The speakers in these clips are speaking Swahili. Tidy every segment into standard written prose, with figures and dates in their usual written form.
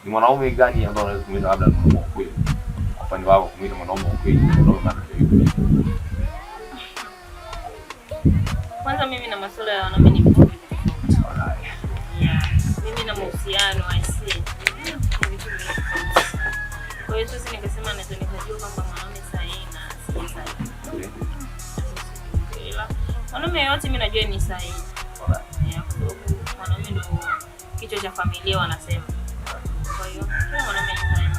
Ni mwanaume gani ambaye unaweza kumuita labda ni mwanaume wa kweli? Kwa upande wako kumuita mwanaume wa kweli, mwanaume kama yupi? Kwanza mimi na masuala ya wanaume ni vitu vingi. Yeah. Mimi na mahusiano I see. Kwa hiyo sasa nikasema naweza nikajua kwamba mwanaume sahihi na si sahihi. Ila mwanaume yote mimi najua ni sahihi. Yeah, mwanaume ndio kichwa cha familia wanasema. Kwa hiyo mwanaume ni sahihi.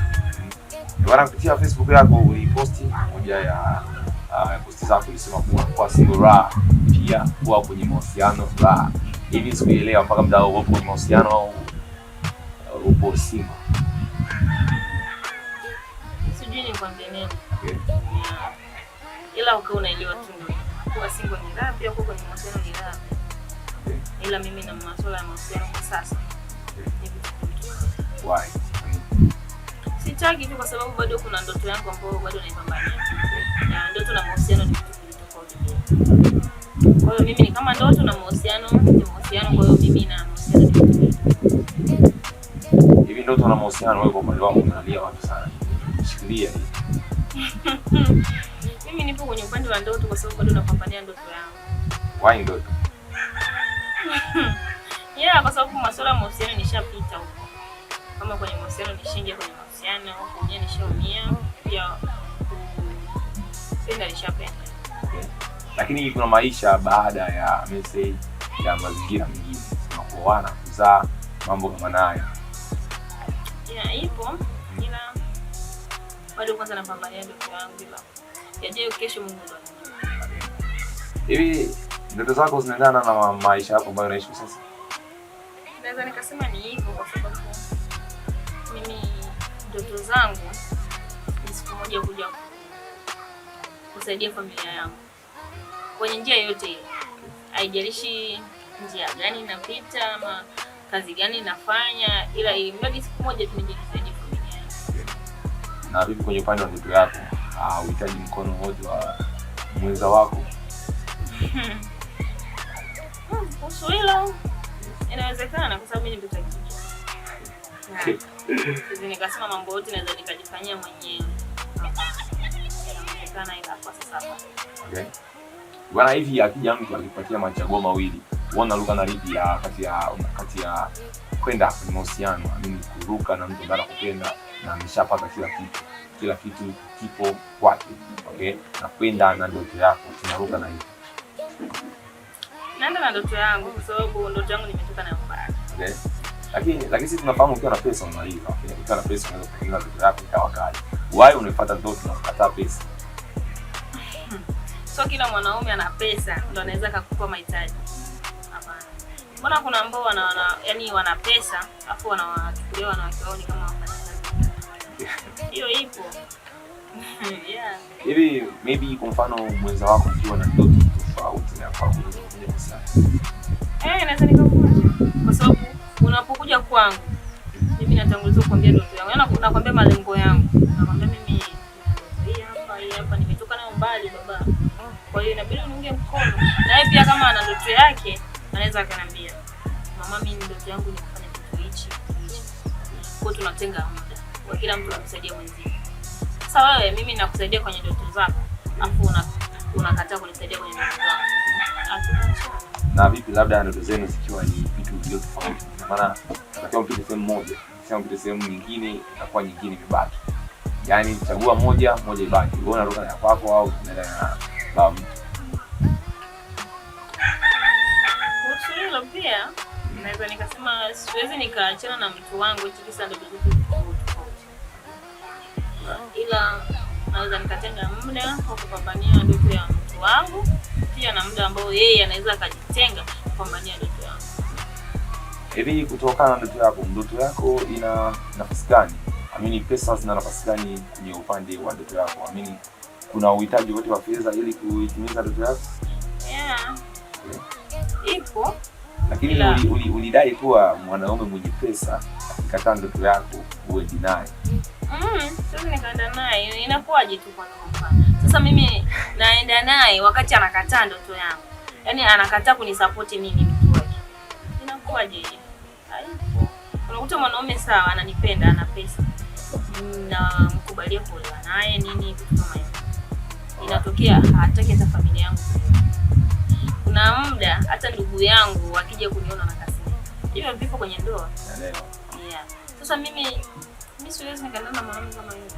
Bwana, kupitia Facebook yako uliposti moja ya posti zako ulisema kuwa single raha, pia kuwa kwenye mahusiano raha. Hivi sikuelewa mpaka muda huo upo kwenye mahusiano au upo single? Sijui nikwambie nini. Okay. Yeah. Ila ukiwa unaelewa tu kuwa single ni raha, pia kuwa kwenye mahusiano ni raha. Okay. Ila mimi na masuala ya mahusiano kwa sasa. Okay. Why? Sitaki tu kwa sababu bado kuna ndoto yangu ambayo bado naipambania. Na ndoto na mahusiano ni vitu tofauti. Kwa hiyo mimi ni kama ndoto na mahusiano ni mahusiano, kwa hiyo mimi na mahusiano ni vitu tofauti. Hivi ndoto na mahusiano wewe kwa upande wako unalia watu sana. Shikilia hii. Mimi nipo kwenye upande wa ndoto kwa sababu bado napambania ndoto yangu. Why ndoto? Yeah, kwa sababu masuala ya mahusiano nishapita huko. Kama kwenye mahusiano nishinge kwenye mahusiano, huko mwenyewe nishaumia, pia penda nishapenda. Okay. Lakini kuna maisha baada ya message ya mazingira mengine. Unapoana kuzaa mambo kama nayo. Yeah, ipo. Ila bado kwanza napambania ndoto yangu bila. Yajayo kesho Mungu ndo anajua. Hivi ndoto zako zinaendana na maisha yako ambayo unaishi sasa? Naweza nikasema ni hivyo kwa sababu mimi ndoto zangu ni siku moja kuja kusaidia familia yangu kwenye njia yote ile. Haijalishi njia gani napita ama kazi gani nafanya, ila mradi siku moja tu nije nisaidie familia yangu. Na vipi kwenye upande wa ndoto yako? Unahitaji mkono wote wa mwenza wako? Hilo inawezekana kwa sababu mimi ni mtoto wa kike. Sisi nikasema mambo yote naweza nikajifanyia mwenyewe. Inawezekana ila kwa sasa. Okay. Bwana, hivi akija mtu akipatia machaguo mawili, unaona luka na lipi ya kati ya kwenda kwenye mahusiano, mimi kuruka na mtu ambaye anakupenda na ameshapata kila kitu kipo kwake, okay? Na kwenda na ndoto yako, tunaruka na hiyo. Naenda na ndoto yangu kwa sababu ndoto yangu nimetoka nayo mbali. Okay. Lakini sisi tunafahamu ukiwa na pesa unalipa. Okay? Ukiwa na pesa unaweza kufanya ndoto yako ikawa kali. Why unafuata ndoto na kukataa pesa? So kila mwanaume ana pesa ndio anaweza kukupa mahitaji. Hapana. Mbona kuna ambao wana pesa afu wanawachukulia wanawake wao ni kama wafanyakazi. Hiyo ipo. Yeah. Hivi maybe kwa mfano mwenza wako akiwa na ndoto tofauti na kwako unaweza kusema. Naweza nikakuacha. Kwa sababu unapokuja kwangu mimi natanguliza kukwambia ndoto yangu. Yaani nakwambia malengo yangu. Nakwambia mimi hii hapa nimetoka nayo mbali baba. Kwa hiyo inabidi uniunge mkono. Na yeye pia kama ana ndoto yake anaweza akaniambia, "Mama, mimi ndoto yangu ni kufanya kitu hichi." Kwa tunatenga muda. Kwa kila mtu anamsaidia mwenzie. Sasa wewe mimi nakusaidia kwenye ndoto zako, afu unakataa kunisaidia kwenye ndoto zangu. Na vipi labda ndoto zenu zikiwa ni vitu vile tofauti? Maana unatakiwa mpite sehemu moja, sema mpite sehemu nyingine itakuwa nyingine imebaki. Yaani chagua moja ibaki. Wewe unaruka na kwako au unaenda na babu? Hilo pia naweza nikasema siwezi nikaachana na mtu wangu eti kisa ndoto zetu tofauti. Ila naweza nikatenga muda wa kupambania ndoto ya mtu wangu, pia na muda ambao yeye anaweza akajitenga kupambania ndoto yangu. Hivi kutokana na ndoto yako ina nafasi gani? Amini pesa zina nafasi gani kwenye upande wa ndoto yako? Amini kuna uhitaji wote wa fedha ili kuitimiza ndoto yako? Yeah. Ipo. Lakini ulidai kuwa mwanaume mwenye pesa akikataa ndoto yako uwe deny. Sasa nikaenda naye inakuwaje tu kwa nini? Sasa mimi naenda naye wakati anakataa ndoto yangu. Yaani anakataa kunisupport mimi mtu wake. Inakuwaje? Haipo. Unakuta mwanaume sawa, ananipenda, ana pesa, na mkubalia kuolewa naye nini, vitu kama hivyo. Inatokea hataki hata familia yangu. Kuna muda hata ndugu yangu akija kuniona na kasirika. Hivyo vipo kwenye ndoa. Yeah. Sasa mimi siwezi nikaenda na mwanaume kama yule.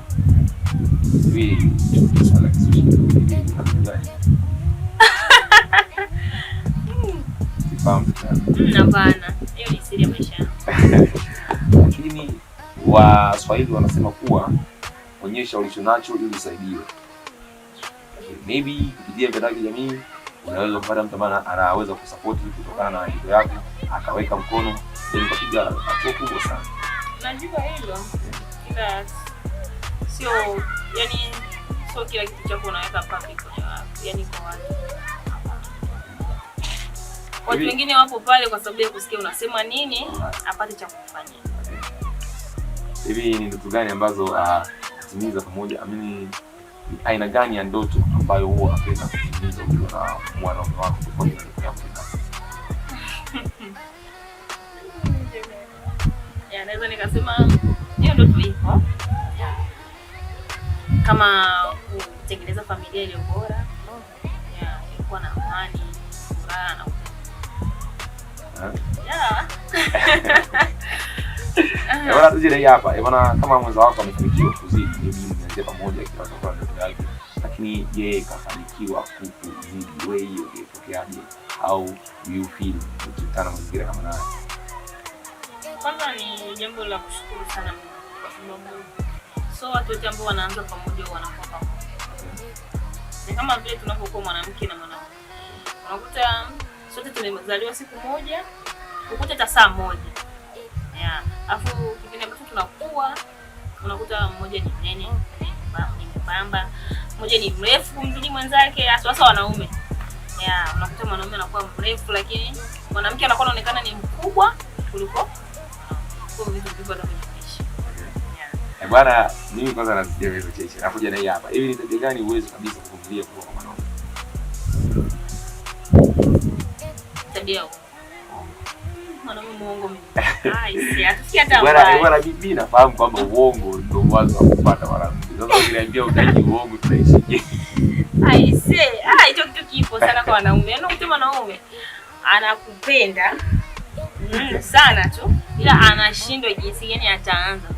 Hapana, hiyo ni siri ya maisha yangu. Lakini Waswahili wanasema kuwa onyesha ulichonacho ili usaidiwe. Maybe kupitia mitandao ya kijamii unaweza kupata mtu ambaye anaweza kusupport kutokana na hilo yako, akaweka mkono ili kupiga hatua kubwa sana. Najua hilo. Ila sio kila kitu chako unaweka public yani kwa watu. Watu wengine wapo pale kwa sababu ya kusikia unasema nini, apate cha kufanya. Hivi ni ndoto gani ambazo timiza pamoja? Ni aina gani ya ndoto ambayo huwa unapenda kutimiza ukiwa na mwanaume wako tofauti na ndoto yako? Naweza nikasema hiyo ndoto ipo. Kama kutengeneza familia iliyo bora. Ilikuwa na amani, furaha na Bwana tujile hapa. Bwana kama mwenza wako amefanikiwa kuzidi mimi pamoja kila kwa ndoto yake. Lakini yeye kafanikiwa kuzidi wewe, hiyo itokeaje? Au you feel ukikutana mazingira kama haya? Kwanza ni jambo la kushukuru sana kwa sababu watu wote ambao wanaanza pamoja wanakuwa pamoja. Ni kama vile tunapokuwa mwanamke na mwanaume. Unakuta sote tumezaliwa siku moja, ukuta hata saa moja. Afu kipindi ambacho tunakuwa unakuta mmoja ni mnene, ni mbamba, mmoja ni mrefu kumzidi mwenzake, hasa wanaume. Unakuta mwanaume anakuwa mrefu lakini mwanamke anakuwa anaonekana ni mkubwa kuliko vitu vikubwa vya kuishi. Bwana mimi kwanza nasikia hizo cheche. Nakuja na hii hapa. Hivi ni tabia gani uwezo kabisa kuvumilia kwa mwanaume? Tabia mwanaume muongo mimi. Sikia hata bwana bibi nafahamu kwamba uongo ndio mwanzo wa kupata mwanamke. Sasa ukiniambia utaji uongo tunaishije? Hicho kitu kipo sana kwa wanaume. Unakuta mwanaume anakupenda sana tu ila anashindwa jinsi gani ataanza.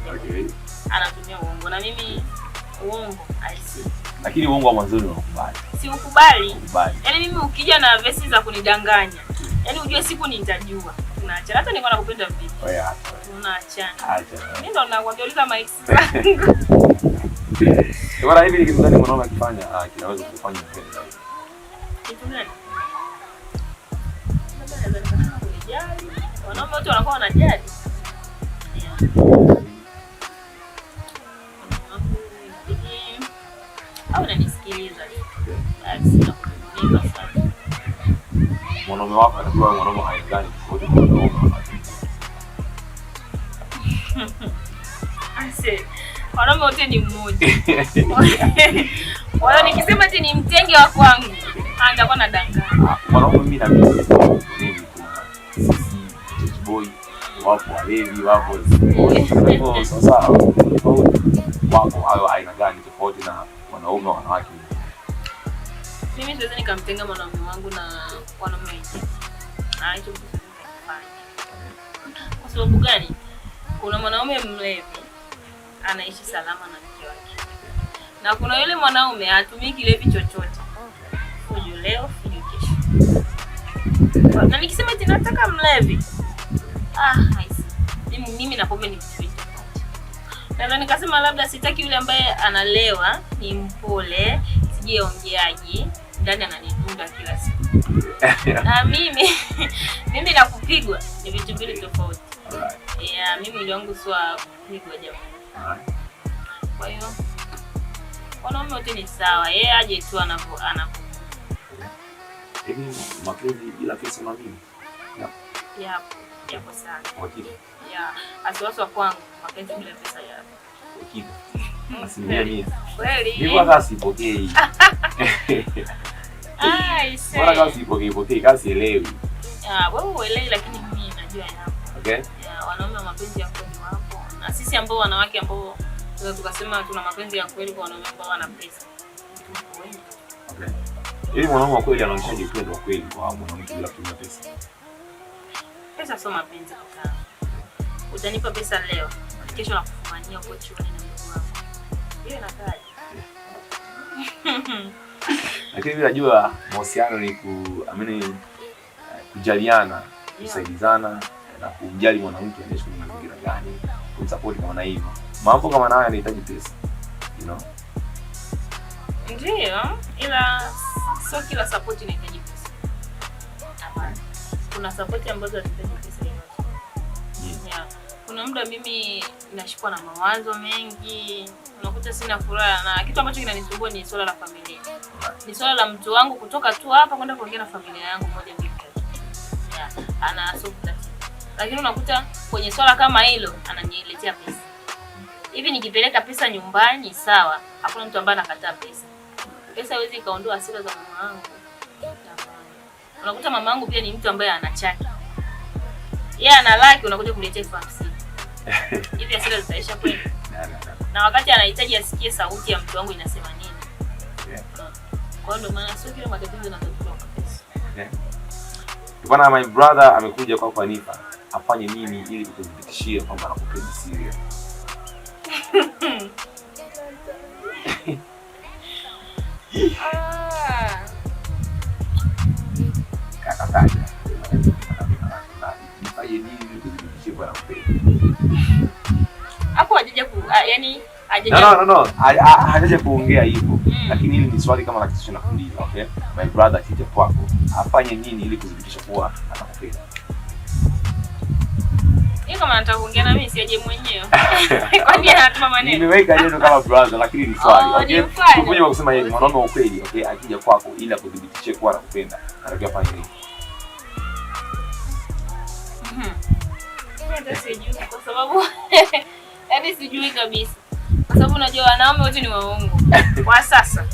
Anatumia uongo na mimi uongo lakini uongo wa mwanzo unakubali. Si ukubali. Yaani mimi ukija na vesi za kunidanganya, yaani ujue siku nitajua. Tunaachana hata niko nakupenda vipi. Tunaachana. Mimi ndo nakwambia uliza Mike zangu. Bwana hivi ni kitu gani mwanaume akifanya kinaweza kufanya mpende zaidi? Kitu gani? Wanaume wote wanakuwa wanajali. Au unanisikiliza? Mwanaume wako anajua mwanaume haigani tofauti na mwanaume. Wanaume wote ni mmoja. Wao nikisema eti ni mtenge wa kwangu, nitakuwa nadanganya. Mwanaume mimi na mimi boy wapo walevi wapo sasa wapo hayo aina gani tofauti na wanaume wanawake? Mimi siwezi nikamtenga mwanaume wangu na wanaume wengine. Hicho kitu sikifanya. Kwa sababu gani? Kuna mwanaume mlevi anaishi salama na mke wake. Na kuna yule mwanaume hatumii kilevi chochote. Fujo leo, fujo kesho. Na nikisema eti nataka mlevi, mimi na pombe ni kitu tofauti. Na nikasema labda sitaki yule ambaye analewa, ni mpole, sijeongeaji, ndani ananidunda kila siku. Na mimi na kupigwa ni vitu mbili tofauti. Mimi mwili wangu sio kupigwa jamani. Kwa hiyo wanaume wote ni sawa. Yeye aje tu anapo. Hivi mapenzi bila pesa na mimi? Yapo sana. Wakati? Asiwaswa kwangu mapenzi bila pesa yapo. Wakati. Asilimia mia. Kweli. Hivi hata sipokei. Bora kasi ipokei kasi elewi. Wewe uelewi lakini mimi najua yapo. Okay. wanaume wa mapenzi ya kweli wapo. Na sisi ambao wanawake ambao tukasema tuna mapenzi ya kweli kwa wanaume ambao wana pesa. Okay. Hivi mwanaume wa kweli anaonyeshaje upendo wa kweli kwa mwanamke bila kutumia pesa? Pesa sio mapenzi kaka. Utanipa pesa leo, kesho nakufumania huko chuoni na mdogo wako. Hiyo inakaje? Lakini bila jua mahusiano ni kujaliana, kusaidizana na kumjali mwanamke anaishi kwenye mazingira gani, kumsupport kama na hivyo. Mambo kama haya yanahitaji pesa. You know? Ndio, ila sio kila support inahitaji pesa. Hapana. Kuna support ambazo zinahitaji pesa yote. Yeah. Kuna muda mimi ninashikwa na mawazo mengi, unakuta sina furaha na kitu ambacho kinanisumbua ni swala la familia. Ni swala la mtu wangu kutoka tu hapa kwenda kuongea na familia yangu moja mbili tatu. Yeah, ana solve tatizo. Lakini unakuta kwenye swala kama hilo ananiletea pesa. Hivi nikipeleka pesa nyumbani sawa, hakuna mtu ambaye anakataa pesa. Pesa haiwezi kaondoa hasira za mama wangu. Unakuta mama wangu pia ni mtu ambaye anachaki. Yeye ana laki unakuja kuletea 50. Hivi hasira zitaisha kweli? Na wakati anahitaji asikie sauti ya mtu wangu inasema nini? Kwa ndio maana sio kile matatizo yanatokea kwa pesa. Bwana, my brother amekuja kwa Hanifa. Afanye nini ili kuthibitishia kwamba anakupenda serious? Kakataja. Nifanye nini ili kuthibitishia kwamba anakupenda? Hapo hajaja yani No. Hajaja kuongea hivyo. Lakini hili ni swali kama la kisha nakuuliza, okay? My brother akija kwako, afanye nini ili kudhibitisha kuwa anakupenda? Yeye kama anataka kuongea na mimi siaje mwenyewe. Kwani anatuma maneno. Nimeweka neno kama brother lakini ni swali. Okay? Kuja kwa kusema yeye mwanaume wa kweli, okay? Akija kwako ili kudhibitisha kuwa anakupenda, anatakiwa afanye nini? Ndio sijui kwa sababu yaani sijui kabisa. Kwa sababu unajua wanaume wote ni waongo. Kwa sasa.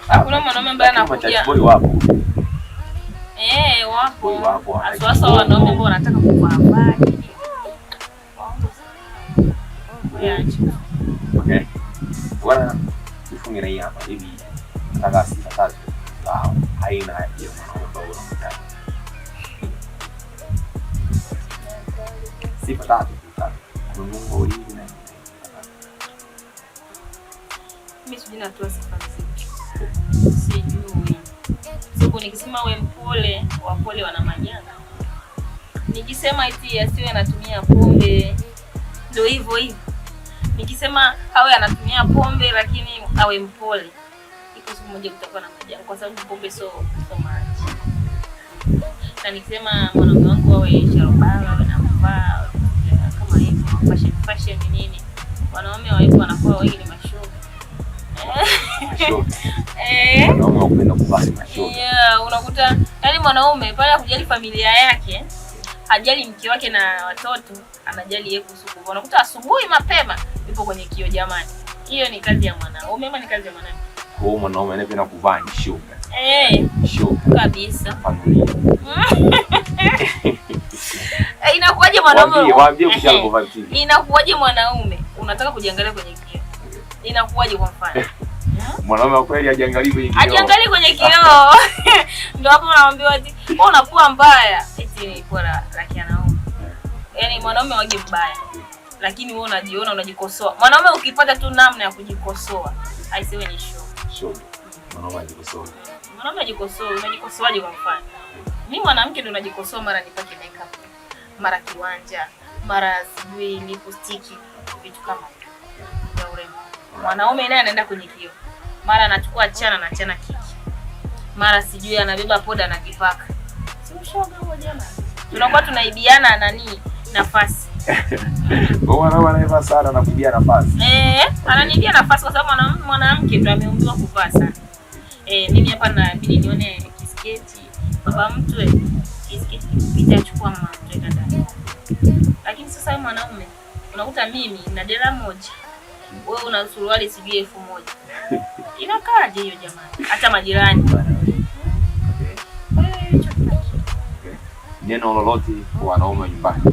Hakuna mwanaume ambaye anakuja. Wapo. Wapo. Hasa wanaume ambao wanataka kuvaa habari. Okay. Bwana, tufunge na hii hapa hivi. Nataka sitakaze. Haina ya mwanaume ambao unamtaka. Sifa tatu. Mungu hivi na mimi sijui natoa sifa zipi. Sijui. Sababu nikisema we mpole, wapole wana majanga. Nikisema eti asiwe anatumia pombe, ndio hivyo hivyo. Nikisema awe anatumia pombe lakini awe mpole, iko siku moja kutakuwa na majanga kwa sababu pombe so much. Na nikisema mwanaume wangu awe sharobara, awe anavaa fashion nini, wanaume waipo wanakuwa wengi ni mashoga. Wanaume wanapenda kuvaa mashoga. Yeah, unakuta yani mwanaume pale kujali familia yake, hajali mke wake na watoto, anajali yeye kuhusu. Unakuta asubuhi mapema yupo kwenye kio jamani. Hiyo ni kazi ya mwanaume ama ni kazi ya mwanamke? Kwa mwanaume anapenda kuvaa shoga. Shoga kabisa. Inakuwaje mwanaume? Waambie ukishaanza kuvaa TV. Inakuwaje mwanaume unataka kujiangalia kwenye kioo? Inakuwaje kwa mfano? Mwanaume wa kweli hajiangalii kwenye kioo. Hajiangalii kwenye kioo. Ndio hapo unaambiwa eti wewe unakuwa mbaya. Eti ni kwa la kianaume. Yaani mwanaume waje mbaya. Lakini wewe unajiona unajikosoa. Mwanaume ukipata tu namna ya kujikosoa, aisewe ni show. Mwanaume ajikosoa. Mwanaume ajikosoa, unajikosoaje kwa mfano? Mimi mwanamke ndo najikosoa mara nipake makeup, mara kiwanja, mara sijui lipstick, vitu kama hivyo. Ya urembo. Mwanaume naye anaenda kwenye kioo. Mara anachukua chana na chana kiki. Mara sijui anabeba poda na kipaka. Si ushoga huo jamaa. Tunakuwa tunaibiana nani nafasi. Mwanaume anaiba sana na kuibia nafasi. Ananibia nafasi kwa sababu mwanamke ndo ameumbiwa kuvaa sana. Mimi hapa inabidi nione kisketi. Baba mtu kisketi kipita chukua mama mtu ndani. Lakini sasa wewe mwanaume unakuta mimi na dela moja. Wewe una suruali sijui 1000. Inakaaje hiyo jamani? Hata majirani bwana. neno lolote kwa wanaume nyumbani?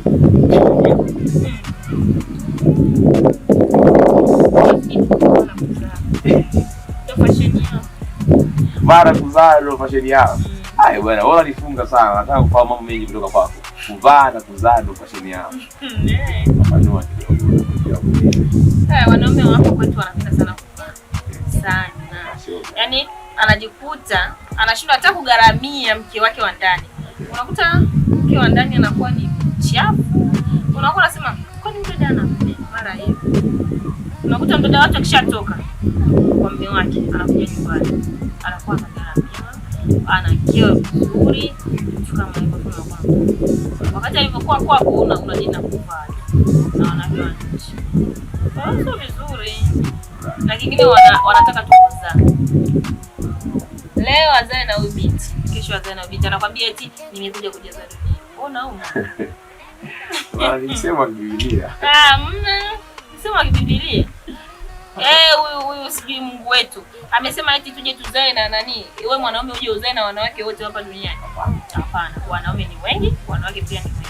Mara kuzaa ndio fashion yao. Haya bwana, wala nifunga sana. Nataka kufahamu mambo mengi kutoka kwako. Kuvaa na kuzaa ndio fashion yao. Wanaume kidogo. Wanaume wako kwetu wanapenda sana kuvaa. Sana. Yaani anajikuta anashindwa hata kugharamia mke wake wa ndani. Unakuta mke wa ndani anakuwa ni mchafu. Unakuwa unasema kwani mdada anapenda mara hiyo. Unakuta mdada watu akishatoka kwa mume wake anakuja nyumbani. Anakuwa anagharamia, anakiwa vizuri, kama hivyo tunakuwa. Wakati alipokuwa kwako unajina kuvaa. Na wanavyo nchi. Sio vizuri. Na kingine wanataka tu kuzaa. Leo azae na huyu binti, kesho azae na huyu binti. Anakuambia eti nimekuja kujaza dunia. Unaona? Walisema Biblia. Sema Biblia. Huyu sijui Mungu wetu amesema eti tuje tuzae na nani? Wewe mwanaume uje uzae na wanawake wote hapa duniani? Hapana. Wanaume ni wengi, wanawake pia ni wengi.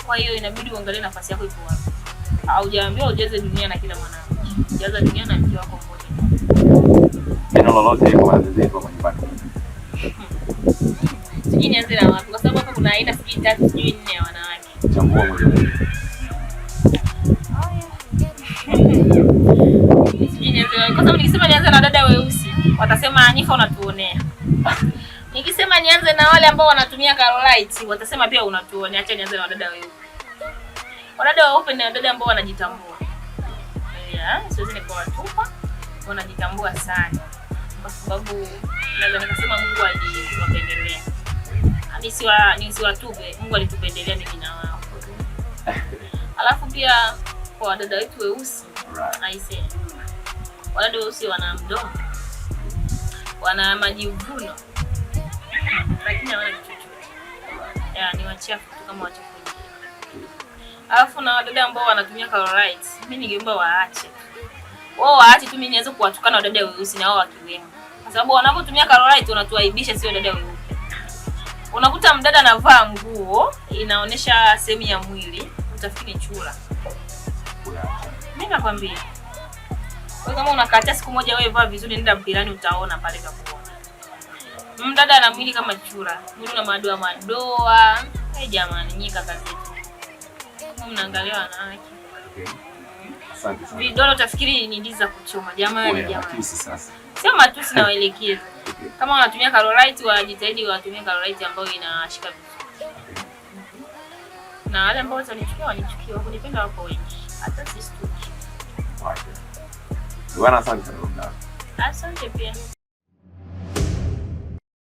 Kwa hiyo inabidi uangalie nafasi yako ipo wapi. Haujaambiwa ujaze dunia na kila mwanamke. Jaza dunia na mke wako mmoja. Neno lolote kwa wazazi kwa nyumbani. Sijui nianze na wapi kwa sababu hapa kuna aina sijui 3 sijui 4 ya wanawake. Chambua moja. Kwa sababu nikisema nianze na dada weusi watasema Anifa unatuonea. Nikisema nianze na wale ambao wanatumia Carolite watasema pia unatuonea. Acha nianze na dada weupe. Wadada weupe ni wadada ambao wanajitambua. Siwezi nikawatupa. Wanajitambua sana. Kwa sababu naweza nikasema Mungu aliwapendelea. Nisiwatupe, Mungu alitupendelea mimi na wao. Alafu pia kwa wadada wetu weusi, aise. Wadada weusi wana mdomo. Wana majivuno. Lakini hawana kitu chochote. Ni wachafu tu kama wachafu wengine. Alafu na wadada ambao wanatumia Carolite, mimi ningeomba waache. Wao waache tu, mimi nianze kuwatukana wadada weusi na wao wakiwemo. Kwa sababu wanapotumia Carolite wanatuaibisha sio wadada weupe. Unakuta mdada anavaa nguo inaonesha sehemu ya mwili, utafikiri chura. Mimi nakwambia. Kwa kama unakataa siku moja wewe vaa vizuri nenda mpirani utaona pale utakuona. Mdada ana mwili kama chura, mwili una madoa madoa. Jamani nyika kazi yetu. Mnaangalia wanawake. Asante sana. Vidole utafikiri ni ndizi za kuchoma. Jamani. Sasa. Sio matusi na waelekezi. Kama wanatumia Carolite wajitahidi watumie Carolite ambayo inashika vizuri. Na wale ambao wanichukia wakunipenda wako wengi. Hata sisi tu. Bwana asante sana. Asante pia.